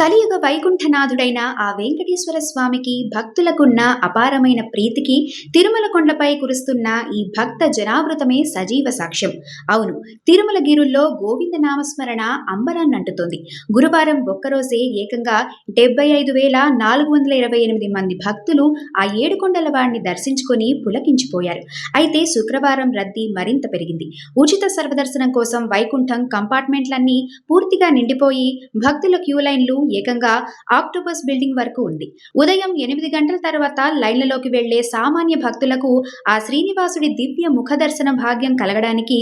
కలియుగ వైకుంఠనాథుడైన ఆ వెంకటేశ్వర స్వామికి భక్తులకున్న అపారమైన ప్రీతికి తిరుమల కొండపై కురుస్తున్న ఈ భక్త జనావృతమే సజీవ సాక్ష్యం. అవును, తిరుమల గిరుల్లో గోవింద నామస్మరణ అంబరాన్నంటుతోంది. గురువారం ఒక్కరోజే ఏకంగా 75,428 మంది భక్తులు ఆ ఏడుకొండల వాడిని దర్శించుకొని పులకించిపోయారు. అయితే శుక్రవారం రద్దీ మరింత పెరిగింది. ఉచిత సర్వదర్శనం కోసం వైకుంఠం కంపార్ట్మెంట్లన్నీ పూర్తిగా నిండిపోయి భక్తుల క్యూలైన్లు ఏకంగా ఆక్టోపస్ బిల్డింగ్ వరకు ఉంది. ఉదయం 8 గంటల తర్వాత లైన్లలోకి వెళ్లే సామాన్య భక్తులకు ఆ శ్రీనివాసుడి దివ్య ముఖ దర్శన భాగ్యం కలగడానికి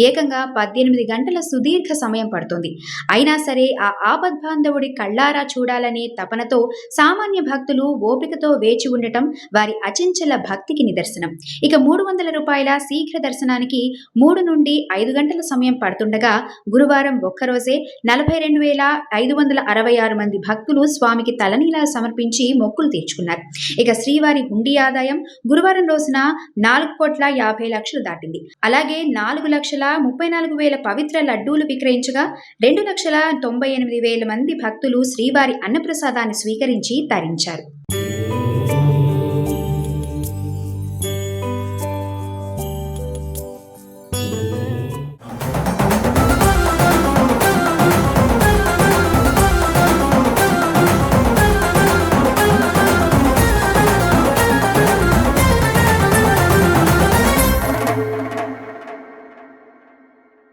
ఏకంగా 18 గంటల సుదీర్ఘ సమయం పడుతోంది. అయినా సరే ఆ ఆపద్బాంధవుడి కళ్ళారా చూడాలనే తపనతో సామాన్య భక్తులు ఓపికతో వేచి ఉండటం వారి అచంచల భక్తికి నిదర్శనం. ఇక 300 రూపాయల శీఘ్ర దర్శనానికి 3 నుండి 5 గంటల సమయం పడుతుండగా గురువారం ఒక్కరోజే 42,566 మంది భక్తులు స్వామికి తలనీలాలు సమర్పించి మొక్కులు తీర్చుకున్నారు. ఇక శ్రీవారి హుండీ ఆదాయం గురువారం రోజున 4,50,00,000 దాటింది. అలాగే 4,34,000 పవిత్ర లడ్డూలు విక్రయించగా 2,98,000 మంది భక్తులు శ్రీవారి అన్నప్రసాదాన్ని స్వీకరించి తరించారు.